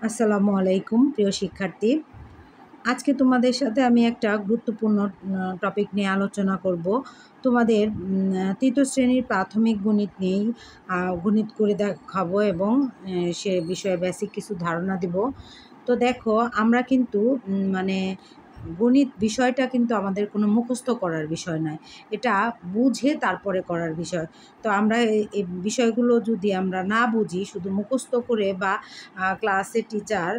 আসসালামু আলাইকুম প্রিয় শিক্ষার্থী। আজকে তোমাদের সাথে আমি একটা গুরুত্বপূর্ণ টপিক নিয়ে আলোচনা করব। তোমাদের তৃতীয় শ্রেণীর প্রাথমিক গণিত নিয়েই গণিত করে দেখাবো এবং সে বিষয়ে বেসিক কিছু ধারণা দিব। তো দেখো, আমরা কিন্তু গণিত বিষয়টা কিন্তু আমাদের কোনো মুখস্থ করার বিষয় নয়, এটা বুঝে তারপরে করার বিষয়। তো আমরা এই বিষয়গুলো যদি আমরা না বুঝি, শুধু মুখস্থ করে বা ক্লাসে টিচার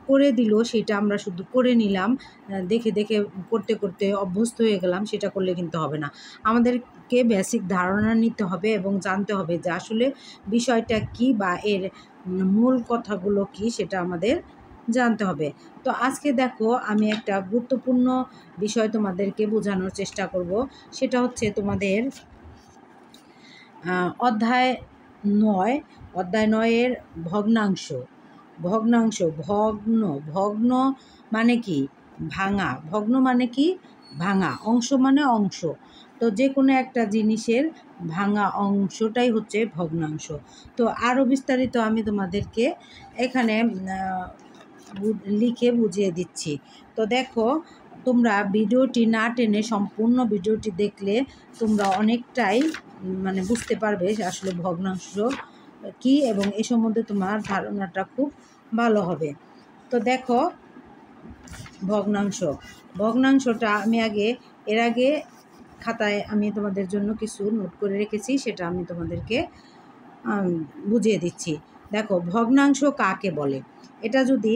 করে দিল, সেটা আমরা শুধু করে নিলাম, দেখে দেখে করতে করতে অভ্যস্ত হয়ে গেলাম, সেটা করলে কিন্তু হবে না। আমাদেরকে বেসিক ধারণা নিতে হবে এবং জানতে হবে যে আসলে বিষয়টা কি বা এর মূল কথাগুলো কি, সেটা আমাদের জানতে হবে। তো আজকে দেখো, আমি একটা গুরুত্বপূর্ণ বিষয় তোমাদেরকে বোঝানোর চেষ্টা করব। সেটা হচ্ছে তোমাদের অধ্যায় 9, অধ্যায় 9-এর ভগ্নাংশ। ভগ্নাংশ, ভগ্ন মানে কি? ভাঙা। ভগ্ন মানে কি? ভাঙা। অংশ মানে অংশ। তো যে কোনো একটা জিনিসের ভাঙা অংশটাই হচ্ছে ভগ্নাংশ। তো আরও বিস্তারিত আমি তোমাদেরকে এখানে লিখে বুঝিয়ে দিচ্ছি। তো দেখো, তোমরা ভিডিওটি না টেনে সম্পূর্ণ ভিডিওটি দেখলে তোমরা অনেকটাই বুঝতে পারবে আসলে ভগ্নাংশ কি, এবং এ সম্বন্ধে তোমার ধারণাটা খুব ভালো হবে। তো দেখো, ভগ্নাংশটা আমি এর আগে খাতায় আমি তোমাদের জন্য কিছু নোট করে রেখেছি, সেটা আমি তোমাদেরকে বুঝিয়ে দিচ্ছি। দেখো, ভগ্নাংশ কাকে বলে? এটা যদি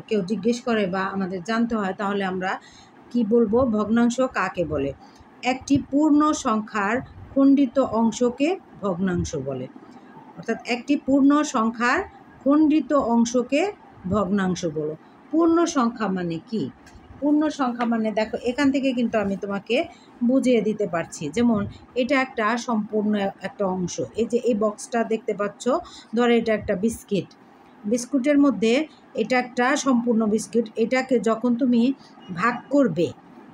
কেউ জিজ্ঞেস করে বা আমাদের জানতে হয়, তাহলে আমরা কি বলবো? ভগ্নাংশ কাকে বলে? একটি পূর্ণ সংখ্যার খণ্ডিত অংশকে ভগ্নাংশ বলে। অর্থাৎ একটি পূর্ণ সংখ্যার খণ্ডিত অংশকে ভগ্নাংশ বলো। পূর্ণ সংখ্যা মানে কি? পূর্ণ সংখ্যা মানে দেখো, এখান থেকে কিন্তু আমি তোমাকে বুঝিয়ে দিতে পারছি। যেমন এটা একটা সম্পূর্ণ একটা অংশ। এই যে এই বক্সটা দেখতে পাচ্ছ, ধরো এটা একটা বিস্কুটের মধ্যে এটা একটা সম্পূর্ণ বিস্কুট। এটাকে যখন তুমি ভাগ করবে,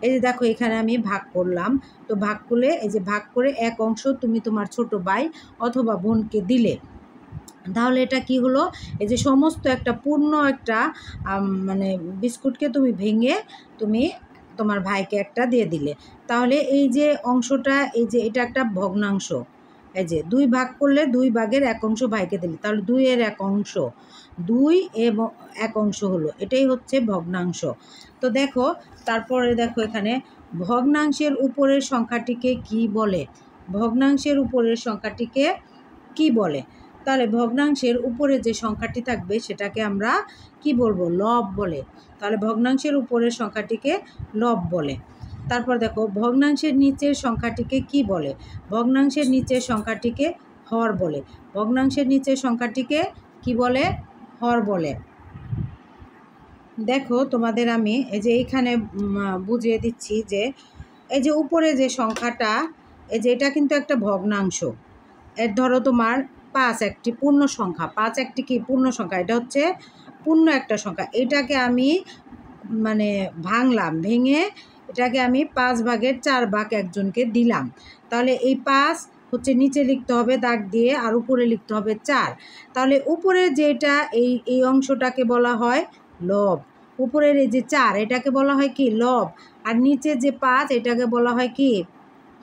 এই যে দেখো এখানে আমি ভাগ করলাম, তো ভাগ করলে এই যে ভাগ করে এক অংশ তুমি তোমার ছোট ভাই অথবা বোনকে দিলে, তাহলে এটা কি হলো? এই যে সমস্ত একটা পূর্ণ একটা বিস্কুটকে তুমি ভেঙে তুমি তোমার ভাইকে একটা দিয়ে দিলে, তাহলে এই যে অংশটা, এই যে এটা একটা ভগ্নাংশ। এই যে 2 ভাগ করলে 2 ভাগের 1 অংশ ভাইকে দিলে, তাহলে 2-এর 1 অংশ, 2 এবং 1 অংশ হলো, এটাই হচ্ছে ভগ্নাংশ। তো দেখো, তারপরে দেখো এখানে ভগ্নাংশের উপরের সংখ্যাটিকে কি বলে? ভগ্নাংশের উপরের সংখ্যাটিকে কি বলে? তাহলে ভগ্নাংশের উপরে যে সংখ্যাটি থাকবে সেটাকে আমরা কি বলবো? লব বলে। তাহলে ভগ্নাংশের উপরের সংখ্যাটিকে লব বলে। তারপর দেখো, ভগ্নাংশের নিচের সংখ্যাটিকে কি বলে? ভগ্নাংশের নিচের সংখ্যাটিকে হর বলে। ভগ্নাংশের নিচের সংখ্যাটিকে কি বলে? হর বলে। দেখো, তোমাদের আমি এই যে এইখানে বুঝিয়ে দিচ্ছি যে এই যে উপরে যে সংখ্যাটা, এই যে এটা কিন্তু একটা ভগ্নাংশ। এর ধরো তোমার 5 একটি পূর্ণ সংখ্যা। 5 একটি কি পূর্ণ সংখ্যা? এটা হচ্ছে পূর্ণ একটা সংখ্যা। এটাকে আমি ভাঙলাম, ভেঙে এটাকে আমি 5 ভাগের 4 ভাগ একজনকে দিলাম। তাহলে এই 5 হচ্ছে নিচে লিখতে হবে দাগ দিয়ে, আর উপরে লিখতে হবে 4। তাহলে উপরে যেটা এই অংশটাকে বলা হয় লব। উপরের এই যে 4, এটাকে বলা হয় কি? লব। আর নিচে যে 5, এটাকে বলা হয় কি?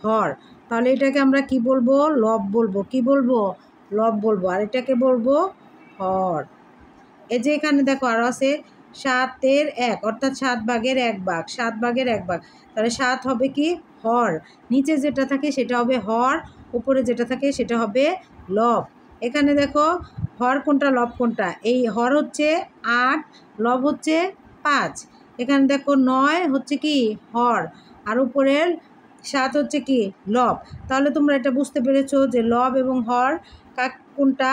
হর। তাহলে এটাকে আমরা কি বলবো? লব বলবো। কি বলবো? লব বলবো। আর এটাকে বলবো হর। এই যে এখানে দেখো আরও আছে 7-এর 1, অর্থাৎ 7 ভাগের 1 ভাগ। 7 ভাগের 1 ভাগ, তাহলে 7 হবে কি? হর। নিচে যেটা থাকে সেটা হবে হর, উপরে যেটা থাকে সেটা হবে লব। এখানে দেখো, হর কোনটা লব কোনটা? এই হর হচ্ছে 8, লব হচ্ছে 5। এখানে দেখো 9 হচ্ছে কি? হর, আর উপরের 7 হচ্ছে কি? লব। তাহলে তোমরা এটা বুঝতে পেরেছো যে লব এবং হর কোনটা?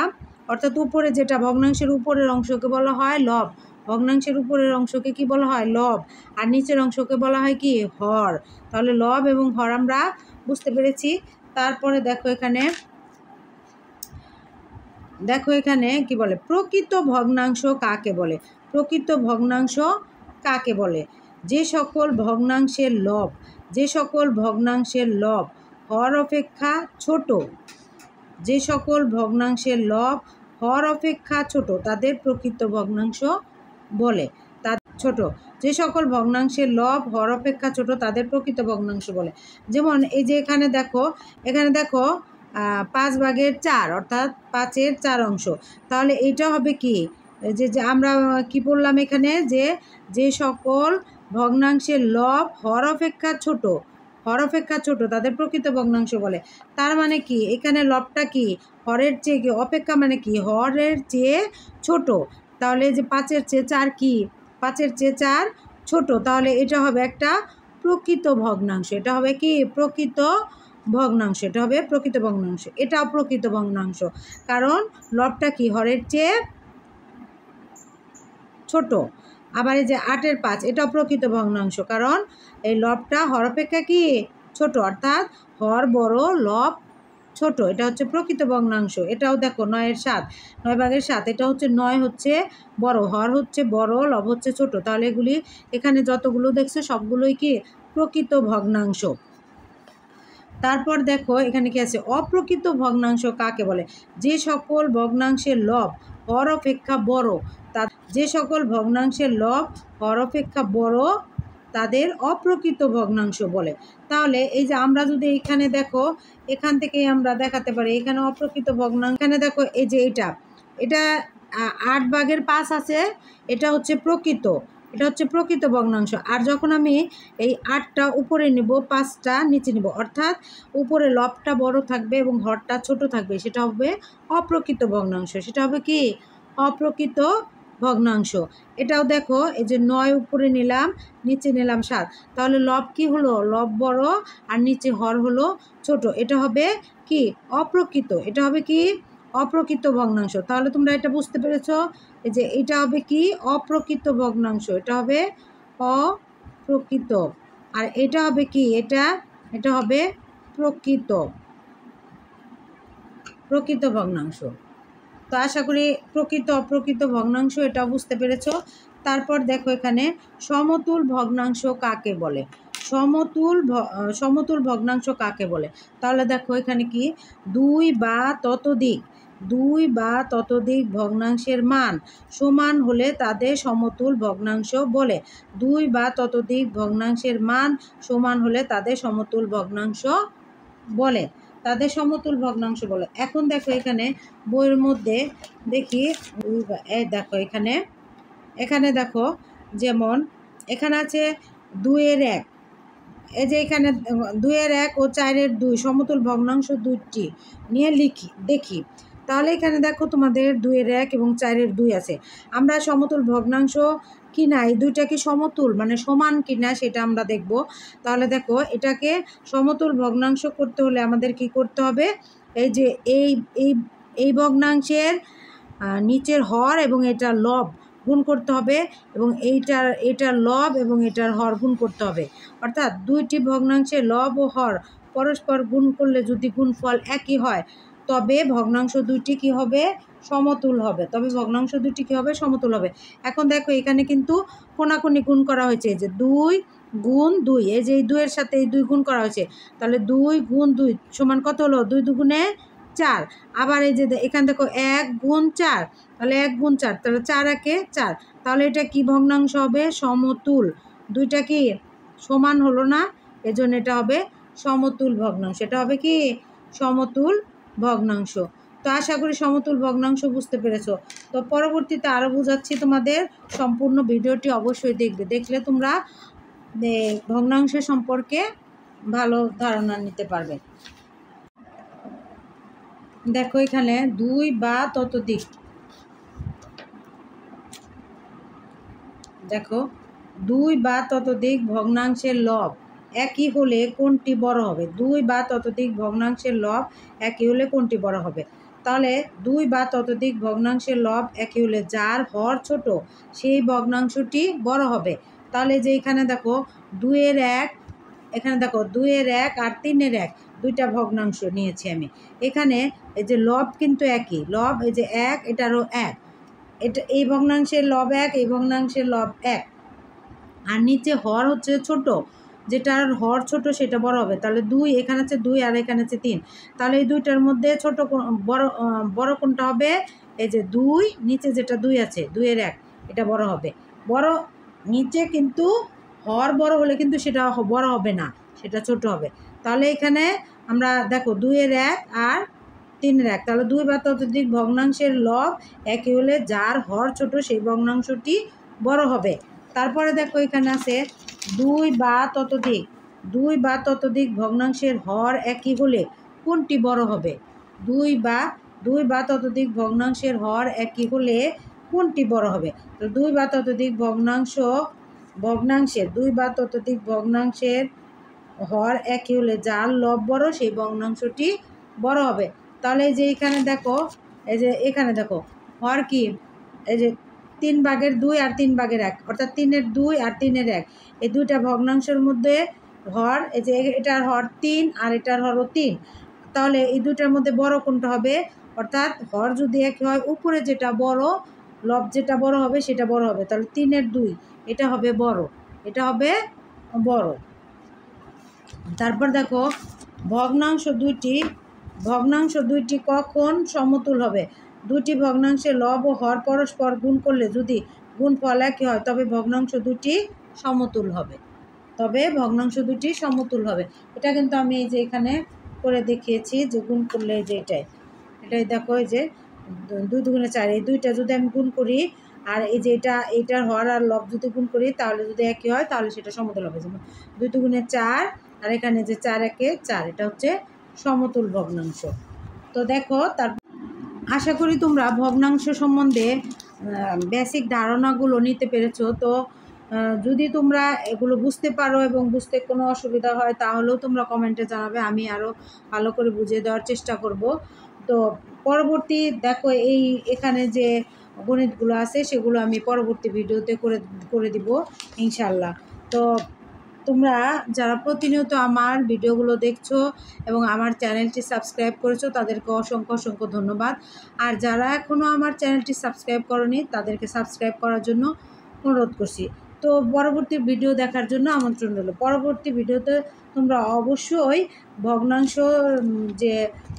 অর্থাৎ উপরে যেটা ভগ্নাংশের উপরের অংশকে বলা হয় লব। ভগ্নাংশের উপরের অংশকে কি বলা হয়? লব। আর নিচের অংশকে বলা হয় কি? হর। তাহলে লব এবং হর আমরা বুঝতে পেরেছি। তারপরে দেখো এখানে কি বলে? প্রকৃত ভগ্নাংশ কাকে বলে? প্রকৃত ভগ্নাংশ কাকে বলে? যে সকল ভগ্নাংশের লব হর অপেক্ষা ছোট, যে সকল ভগ্নাংশের লব হর অপেক্ষা ছোট তাদের প্রকৃত ভগ্নাংশ বলে। ছোট যে সকল ভগ্নাংশের লব হর অপেক্ষা ছোট তাদের প্রকৃত ভগ্নাংশ বলে। যেমন এই যে এখানে দেখো 5/4 অর্থাৎ 5-এর 4 অংশ। তাহলে এইটা হবে কি, যে আমরা কি বললাম এখানে, যে সকল ভগ্নাংশের লব হর অপেক্ষা ছোট তাদের প্রকৃত ভগ্নাংশ বলে। তার মানে কি, এখানে লবটা কি হরের চেয়ে কি, অপেক্ষা মানে কি হরের চেয়ে ছোট। তাহলে যে 5-এর চেয়ে 4 কি, 5-এর চেয়ে 4 ছোট। তাহলে এটা হবে একটা প্রকৃত ভগ্নাংশ। এটা হবে কি প্রকৃত ভগ্নাংশ, এটা হবে প্রকৃত ভগ্নাংশ। এটাও প্রকৃত ভগ্নাংশ, কারণ লবটা কি হরের চেয়ে ছোট। আবার এই যে 8-এর 5 এটাও প্রকৃত ভগ্নাংশ, কারণ এই লবটা হর অপেক্ষা কি ছোট, অর্থাৎ হর বড় লব ছোট। এটা হচ্ছে প্রকৃত ভগ্নাংশ। এটাও দেখো 9-এর 7, 9/7 এটা হচ্ছে 9 হচ্ছে বড়, হর হচ্ছে বড়, লব হচ্ছে ছোট। তাহলে এগুলি এখানে যতগুলো দেখছো সবগুলোই কি প্রকৃত ভগ্নাংশ। তারপর দেখো এখানে কি আছে, অপ্রকৃত ভগ্নাংশ কাকে বলে? যে সকল ভগ্নাংশের লব হর অপেক্ষা বড়, যে সকল ভগ্নাংশের লব হর অপেক্ষা বড় তাদের অপ্রকৃত ভগ্নাংশ বলে। তাহলে এই যে আমরা যদি এখানে দেখো, এখান থেকেই আমরা দেখাতে পারি এখানে অপ্রকৃত ভগ্নাংশ। এখানে দেখো এই যে এটা 8/5 আছে, এটা হচ্ছে প্রকৃত ভগ্নাংশ। আর যখন আমি এই 8টা উপরে নিব, 5টা নিচে নিব, অর্থাৎ উপরে লবটা বড় থাকবে এবং হরটা ছোট থাকবে, সেটা হবে অপ্রকৃত ভগ্নাংশ। সেটা হবে কি অপ্রকৃত ভগ্নাংশ। এটাও দেখো এই যে 9 উপরে নিলাম, নিচে নিলাম 7, তাহলে লব কি হলো, লব বড় আর নিচে হর হলো ছোট। এটা হবে কি অপ্রকৃত, এটা হবে কি অপ্রকৃত ভগ্নাংশ। তাহলে তোমরা এটা বুঝতে পেরেছো, এই যে এটা হবে কি অপ্রকৃত ভগ্নাংশ, এটা হবে অপ্রকৃত। আর এটা হবে কি, এটা হবে প্রকৃত ভগ্নাংশ। তো আশা করি প্রকৃত অপ্রকৃত ভগ্নাংশ এটা বুঝতে পেরেছো। তারপর দেখো এখানে সমতুল ভগ্নাংশ কাকে বলে? সমতুল ভগ্নাংশ কাকে বলে? তাহলে দেখো এখানে কি দুই বা ততোধিক ভগ্নাংশের মান সমান হলে তাদের সমতুল ভগ্নাংশ বলে। 2 বা ততোধিক ভগ্নাংশের মান সমান হলে তাদের সমতুল ভগ্নাংশ বলে। এখন দেখো এখানে বইয়ের মধ্যে দেখি, দেখো এখানে দেখো, যেমন এখানে আছে 2-এর 1, এই যে এখানে 2-এর 1 ও 4-এর 2 সমতুল ভগ্নাংশ দুইটি নিয়ে দেখি। তাহলে এখানে দেখো তোমাদের 2-এর 1 এবং 4-এর 2 আছে। আমরা সমতুল ভগ্নাংশ কিনা, এই দুইটা কি সমতুল মানে সমান কিনা সেটা আমরা দেখব। তাহলে দেখো এটাকে সমতুল ভগ্নাংশ করতে হলে আমাদের কি করতে হবে, এই যে এই ভগ্নাংশের নিচের হর এবং এটার লব গুণ করতে হবে, এবং এইটার লব এবং এটার হর গুণ করতে হবে। অর্থাৎ দুইটি ভগ্নাংশের লব ও হর পরস্পর গুণ করলে যদি গুণফল একই হয় তবে ভগ্নাংশ দুইটি কি হবে, সমতুল হবে। এখন দেখো এখানে কিন্তু কোনাকুনি গুণ করা হয়েছে, যে 2 গুণ 2, এই যে এই 2-এর সাথে এই 2 গুণ করা হয়েছে। তাহলে 2 গুণ 2 সমান কত হলো, 2 দুগুণে 4। আবার এই যে এখানে দেখো 1 গুণ 4, তাহলে 1 গুণ 4, তাহলে 4-একে 4। তাহলে এটা কি ভগ্নাংশ হবে, সমতুল। দুইটা কি সমান হলো না, এজন্য এটা হবে সমতুল ভগ্নাংশ। এটা হবে কি সমতুল ভগ্নাংশ। তো আশা করি সমতুল ভগ্নাংশ বুঝতে পেরেছো। তো পরবর্তীতে আরও বোঝাচ্ছি তোমাদের, সম্পূর্ণ ভিডিওটি অবশ্যই দেখলে তোমরা ভগ্নাংশ সম্পর্কে ভালো ধারণা নিতে পারবে। দেখো এখানে 2 বা ততোধিক, দেখো 2 বা ততোধিক ভগ্নাংশের লব একই হলে কোনটি বড় হবে? 2 বা ততোধিক ভগ্নাংশের লব একই হলে কোনটি বড় হবে? তাহলে 2 বা ততোধিক ভগ্নাংশের লব একই হলে যার হর ছোট সেই ভগ্নাংশটি বড় হবে। তাহলে যে এখানে দেখো 2-এর 1, এখানে দেখো 2-এর 1 আর 3-এর 1 দুইটা ভগ্নাংশ নিয়েছি আমি। এখানে এই যে লব কিন্তু একই, লব এই যে 1 এটারও 1, এটা এই ভগ্নাংশের লব 1, এই ভগ্নাংশের লব 1, আর নিচে হর হচ্ছে ছোট, যেটার হর ছোট সেটা বড় হবে। তাহলে 2, এখানে আছে 2 আর এখানে আছে 3, তাহলে এই দুইটার মধ্যে ছোট বড় কোনটা হবে, এই যে 2 নিচে যেটা 2 আছে 2 এর 1 এটা বড় হবে। বড় নিচে কিন্তু হর বড় হলে কিন্তু সেটা বড় হবে না, সেটা ছোট হবে। তাহলে এখানে আমরা দেখো 2 এর 1 আর 3 এর 1, তাহলে 2 বা ততোধিক ভগ্নাংশের লব একই হলে যার হর ছোট সেই ভগ্নাংশটি বড় হবে। তারপরে দেখো এখানে আছে 2 বা ততোধিক ভগ্নাংশের হর একই হলে কোনটি বড় হবে? 2 বা ততোধিক ভগ্নাংশের হর একই হলে কোনটি বড় হবে? তো 2 বা ততোধিক ভগ্নাংশের হর একই হলে যার লব বড় সেই ভগ্নাংশটি বড় হবে। তাহলে এই যে এখানে দেখো, এই যে এখানে দেখো হর কি, এই যে 3 ভাগের 2 আর 3 ভাগের 1, অর্থাৎ 3 এর 2 আর 3 এর 1, এই দুইটা ভগ্নাংশের মধ্যে হর, এই যে এটার হর 3 আর এটার হরও 3। তাহলে এই দুইটার মধ্যে বড় কোনটা হবে? অর্থাৎ হর যদি একই হয় উপরে যেটা বড়, লব যেটা বড় হবে সেটা বড় হবে। তাহলে 3 এর 2 এটা হবে বড়, এটা হবে বড়। তারপর দেখো ভগ্নাংশ দুইটি কখন সমতুল হবে? দুটি ভগ্নাংশের লব ও হর পরস্পর গুণ করলে যদি গুণফল একই হয় তবে ভগ্নাংশ দুটি সমতুল হবে। এটা কিন্তু আমি এই যে এখানে করে দেখিয়েছি যে গুণ করলে যে এটাই দেখো, এই যে 2 দুগুণে 4, এই দুইটা যদি আমি গুণ করি আর এই যে এইটার হর আর লব যদি গুণ করি তাহলে যদি একই হয় তাহলে সেটা সমতুল হবে। যেমন 2 দুগুণে 4 আর এখানে যে 4 একে 4, এটা হচ্ছে সমতুল ভগ্নাংশ। তো দেখো, তার আশা করি তোমরা ভগ্নাংশ সম্বন্ধে বেসিক ধারণাগুলো নিতে পেরেছো। তো যদি তোমরা এগুলো বুঝতে পারো এবং বুঝতে কোনো অসুবিধা হয় তাহলেও তোমরা কমেন্টে জানাবে, আমি আরও ভালো করে বুঝিয়ে দেওয়ার চেষ্টা করব। তো পরবর্তী দেখো এখানে যে গণিতগুলো আছে সেগুলো আমি পরবর্তী ভিডিওতে করে দিব ইনশাল্লাহ। তো তোমরা যারা প্রতিনিয়ত আমার ভিডিওগুলো দেখছো এবং আমার চ্যানেলটি সাবস্ক্রাইব করেছো তাদেরকে অসংখ্য ধন্যবাদ। আর যারা এখনও আমার চ্যানেলটি সাবস্ক্রাইব করোনি তাদেরকে সাবস্ক্রাইব করার জন্য অনুরোধ করছি। তো পরবর্তী ভিডিও দেখার জন্য আমন্ত্রণ রইল। পরবর্তী ভিডিওতে তোমরা অবশ্যই ভগ্নাংশ যে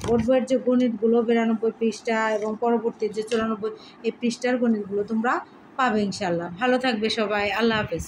বোর্ড বইয়ের যে গণিতগুলো 92 পৃষ্ঠা এবং পরবর্তী যে 94 এই পৃষ্ঠার গণিতগুলো তোমরা পাবে ইনশাল্লাহ। ভালো থাকবে সবাই, আল্লাহ হাফেজ।